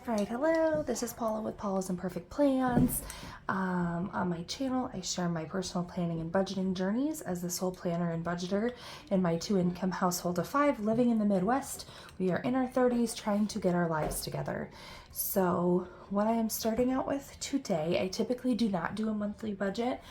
All right, hello, this is Paula with Paula's Imperfect Plans. On my channel, I share my personal planning and budgeting journeys as the sole planner and budgeter in my 2-income household of 5 living in the Midwest. We are in our 30s trying to get our lives together. So what I am starting out with today, I typically do not do a monthly budget,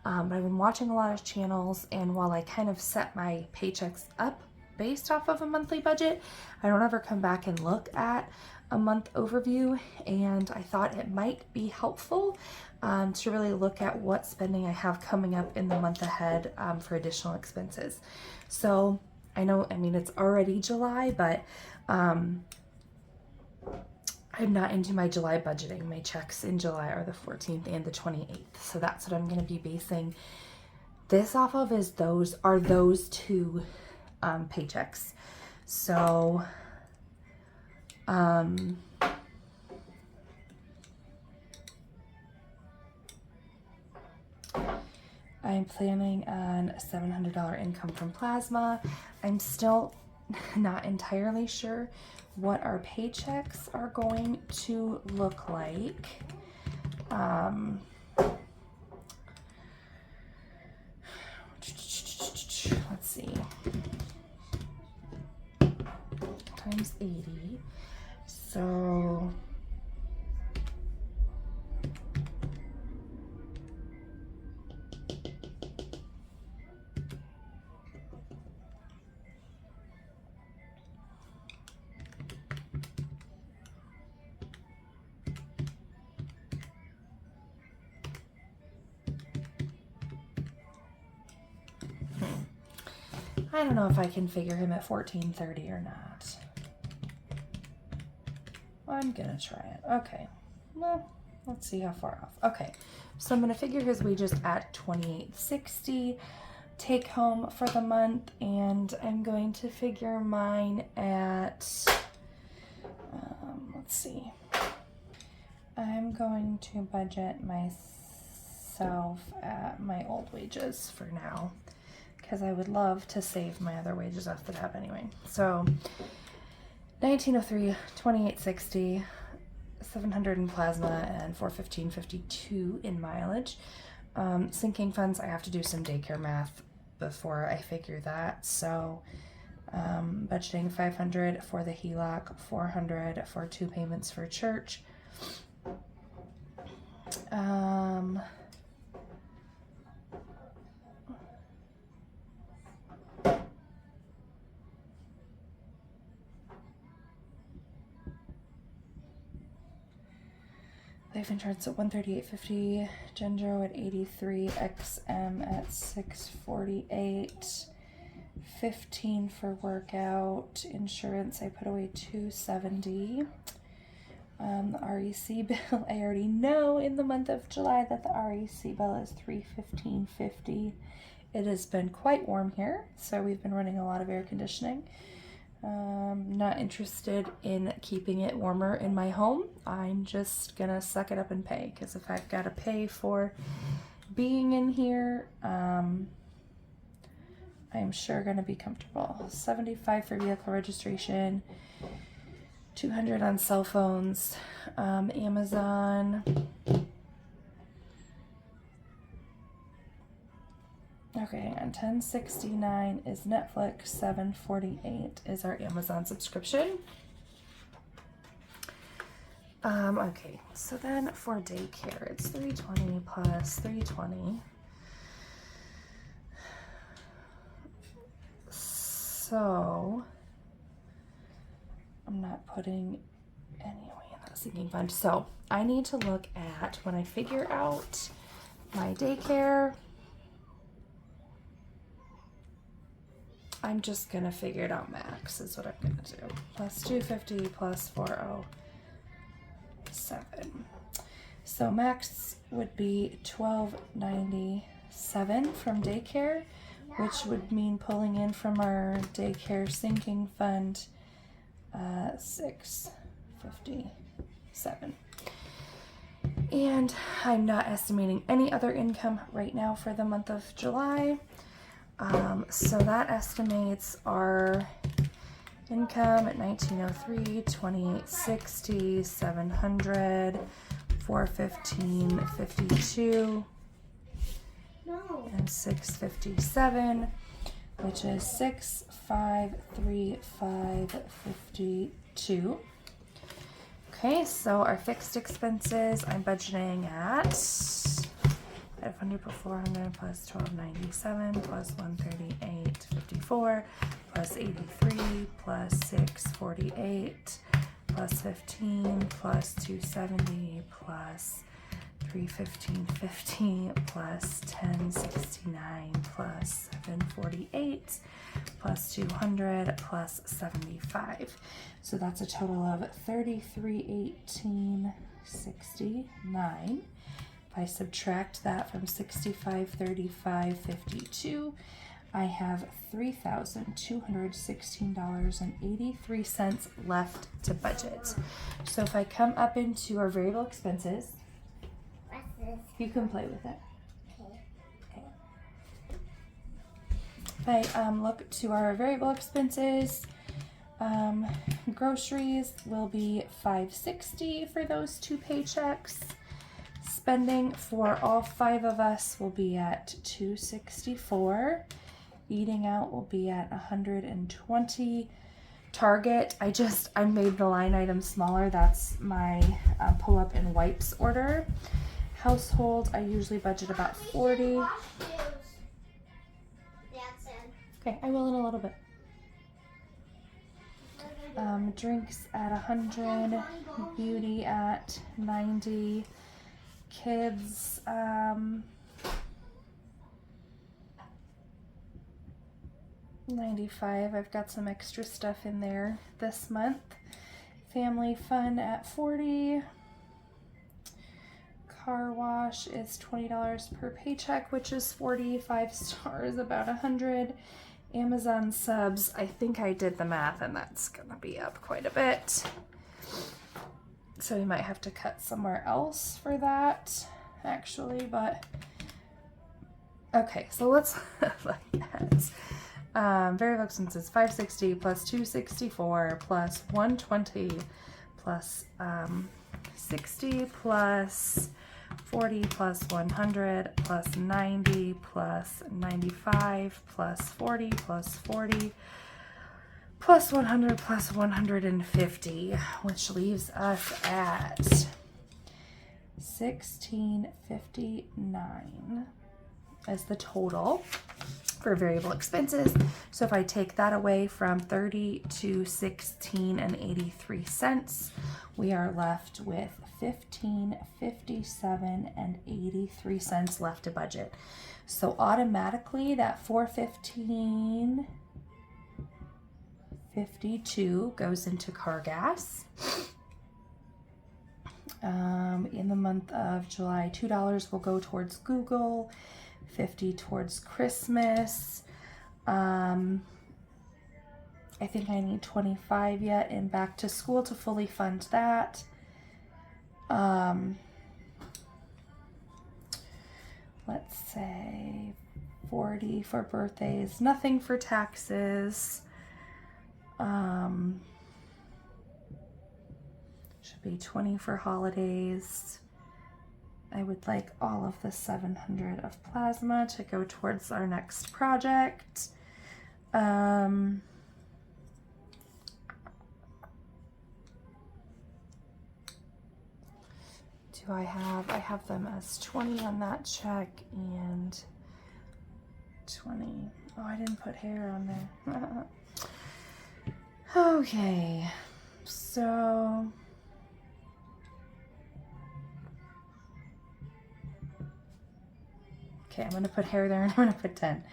but I've been watching a lot of channels, and while I kind of set my paychecks up based off of a monthly budget, I don't ever come back and look at a month overview, and I thought it might be helpful to really look at what spending I have coming up in the month ahead for additional expenses. So I know, it's already July, but I'm not into my July budgeting. My checks in July are the 14th and the 28th. So that's what I'm going to be basing this off of, is those two paychecks. So I'm planning on a $700 income from plasma. I'm still not entirely sure what our paychecks are going to look like. Let's see. Times 80. So I don't know if I can figure him at 1430 or not. I'm gonna try it. Okay, well, let's see how far off. Okay, so I'm gonna figure his wages at $28.60 take home for the month, and I'm going to figure mine at let's see, I'm going to budget myself at my old wages for now, because I would love to save my other wages off the tab anyway. So 1903, 2860, 700 in plasma, and 415.52 in mileage. Sinking funds, I have to do some daycare math before I figure that. So budgeting 500 for the HELOC, 400 for 2 payments for church. Life insurance at $138.50, Gendro at $83, XM at $648, $15 for workout. Insurance, I put away $270. The REC bill, I already know in the month of July that the REC bill is $315.50. It has been quite warm here, so we've been running a lot of air conditioning. Not interested in keeping it warmer in my home. I'm just gonna suck it up and pay, because if I've got to pay for being in here, I'm sure gonna be comfortable. $75 for vehicle registration, $200 on cell phones, Amazon. Okay, and $10.69 is Netflix, $7.48 is our Amazon subscription. Okay, so then for daycare, it's $320 plus $320. So I'm not putting any away in that sinking fund. So I need to look at, when I figure out my daycare, I'm just gonna figure it out max is what I'm gonna do. Plus 250 plus 407. So max would be $12.97 from daycare, which would mean pulling in from our daycare sinking fund $657. And I'm not estimating any other income right now for the month of July. So that estimates our Income at 1903, 2860, 700, 415, 52, and 657, which is 653552. Okay, so our fixed expenses, I'm budgeting at 500 plus 400 plus 1297 plus 138.54 plus 83 plus 648 plus 15 plus 270 plus 315.50 plus 1069 plus 748 plus 200 plus 75. So that's a total of 3318.69. If I subtract that from 6535.52, I have $3,216.83 left to budget. So if I come up into our variable expenses, you can play with it. Okay. If I look to our variable expenses, groceries will be $560 for those 2 paychecks. Spending for all 5 of us will be at $264. Eating out will be at $120. Target, I made the line item smaller. That's my pull-up and wipes order. Household, I usually budget about $40. Okay, I will in a little bit. Drinks at $100. Beauty at $90. Kids, $95. I've got some extra stuff in there this month. Family fun at $40. Car wash is $20 per paycheck, which is 45 stars, about 100. Amazon subs, I think I did the math and that's gonna be up quite a bit. So we might have to cut somewhere else for that, actually, but okay, so let's look at variable expenses. 560 plus 264 plus 120 plus 60 plus 40 plus 100 plus 90 plus 95 plus 40 plus 40 plus 100 plus 150, which leaves us at 1659 as the total for variable expenses. So if I take that away from 30 to 16.83, we are left with 1557.83 left to budget. So automatically that 415.52 goes into car gas. In the month of July, $2 will go towards Google, 50 towards Christmas. I think I need 25 yet in back to school to fully fund that. Let's say 40 for birthdays, nothing for taxes. Should be 20 for holidays. I would like all of the 700 of plasma to go towards our next project. Do I have them as 20 on that check and 20. Oh, I didn't put hair on there. Okay, so I'm gonna put hair there and I'm gonna put 10.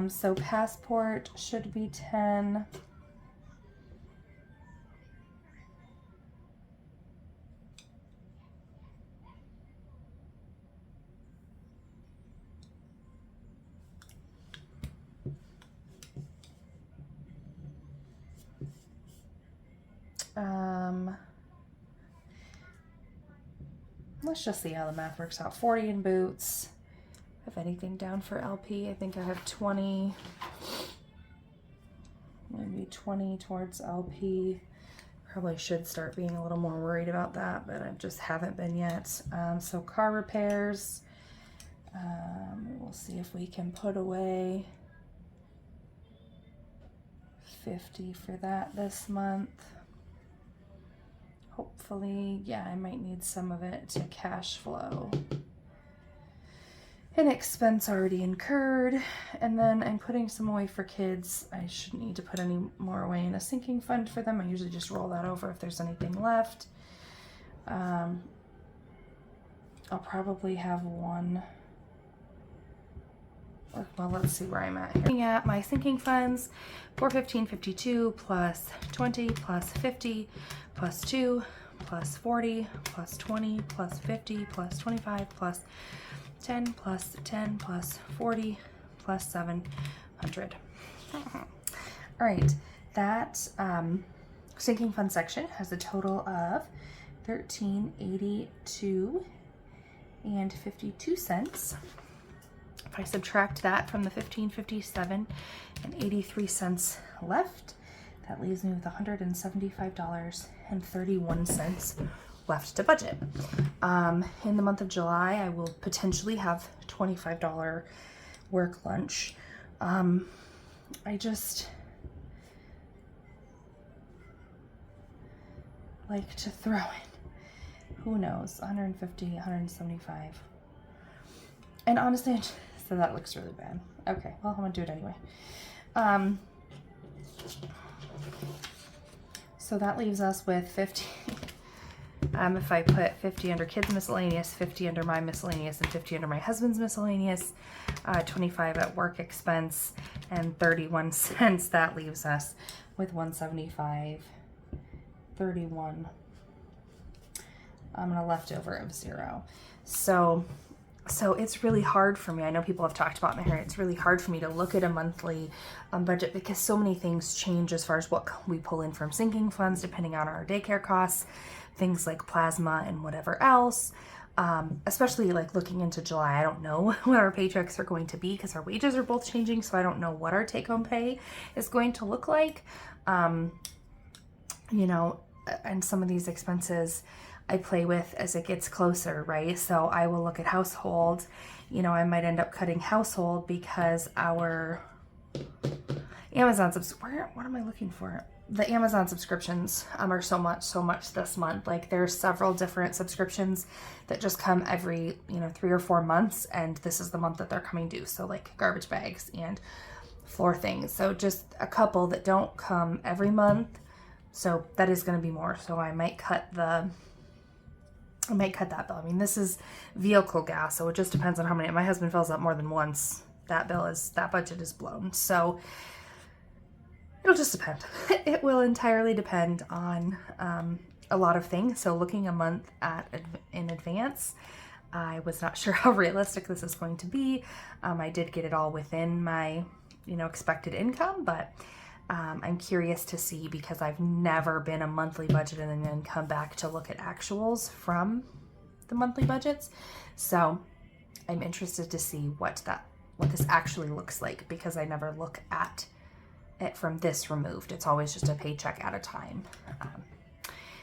So passport should be 10. Let's just see how the math works out. 40 in boots. Have anything down for LP? I think I have 20. Maybe $820 towards LP. Probably should start being a little more worried about that, but I just haven't been yet. So car repairs, we'll see if we can put away $50 for that this month. Hopefully, yeah, I might need some of it to cash flow. An expense already incurred, and then I'm putting some away for kids. I shouldn't need to put any more away in a sinking fund for them. I usually just roll that over if there's anything left. I'll probably have one, well, let's see where I'm at here. Looking at my sinking funds, 415.52 plus 20 plus 50 plus 2 plus 40 plus 20 plus 50 plus 25 plus 10 plus 10 plus 40 plus 700. All right, that sinking fund section has a total of $13.82 and 52 cents. If I subtract that from the $15.57 and 83 cents left, that leaves me with $175.31 left to budget. In the month of July, I will potentially have $25 work lunch. I just like to throw in, who knows, 150, 175. And honestly, so that looks really bad. Okay, well, I'm gonna do it anyway. So that leaves us with 50. If I put 50 under kids miscellaneous, 50 under my miscellaneous, and 50 under my husband's miscellaneous, 25 at work expense, and 31 cents, that leaves us with 175.31. I'm gonna leftover of 0. So it's really hard for me. I know people have talked about my hair. It's really hard for me to look at a monthly budget because so many things change as far as what we pull in from sinking funds, depending on our daycare costs, things like plasma and whatever else. Especially like looking into July, I don't know what our paychecks are going to be because our wages are both changing. So I don't know what our take-home pay is going to look like. You know, and some of these expenses I play with as it gets closer, right? So I will look at household. You know, I might end up cutting household because our Amazon what am I looking for? The Amazon subscriptions are so much this month. Like there's several different subscriptions that just come every, 3 or 4 months, and this is the month that they're coming due. So like garbage bags and floor things. So just a couple that don't come every month. So that is going to be more. So I might cut that bill. I mean, this is vehicle gas, so it just depends on how many. My husband fills up more than once. That budget is blown. So it'll just depend. It will entirely depend on a lot of things. So looking a month in advance, I was not sure how realistic this is going to be. I did get it all within my, expected income, but I'm curious to see because I've never been a monthly budget and then come back to look at actuals from the monthly budgets. So I'm interested to see what this actually looks like because I never look at it from this removed. It's always just a paycheck at a time.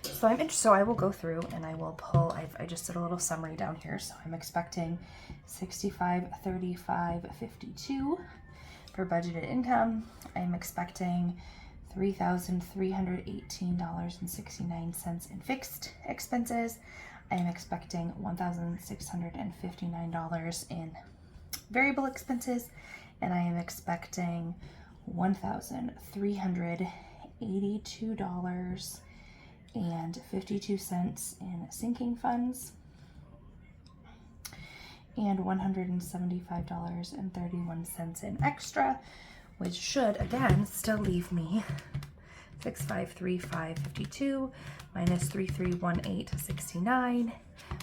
So I'm interested. So I will go through and I will pull. I just did a little summary down here. So I'm expecting $65,3552 for budgeted income. I'm expecting $3,318.69 in fixed expenses. I am expecting $1,659 in variable expenses, and I am expecting $1,382.52 in sinking funds, and $175.31 in extra, which should again still leave me $6,535.52 minus $3,318.69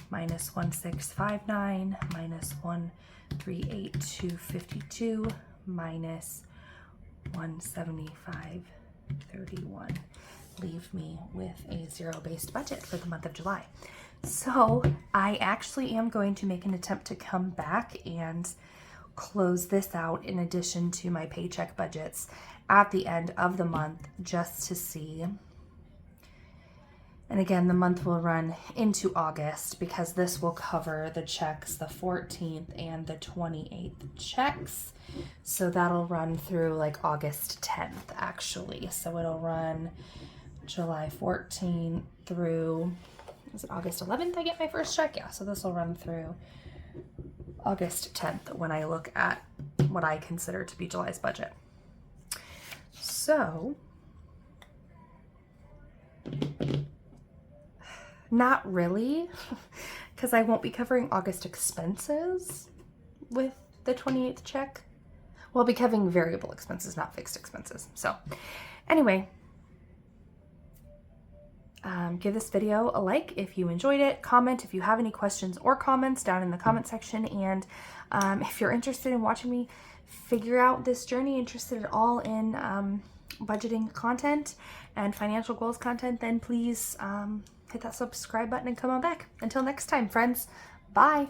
minus $1,659 minus $1,382.52 minus $175.31. Leave me with a zero-based budget for the month of July. So I actually am going to make an attempt to come back and close this out in addition to my paycheck budgets at the end of the month just to see. And again, the month will run into August because this will cover the checks, the 14th and the 28th checks. So that'll run through like August 10th actually. So it'll run July 14th through, is it August 11th I get my first check? Yeah, so this will run through August 10th when I look at what I consider to be July's budget. So, not really, because I won't be covering August expenses with the 28th check. We'll be covering variable expenses, not fixed expenses. So anyway, give this video a like if you enjoyed it. Comment if you have any questions or comments down in the comment section. And if you're interested in watching me figure out this journey, interested at all in budgeting content and financial goals content, then please hit that subscribe button and come on back. Until next time, friends. Bye.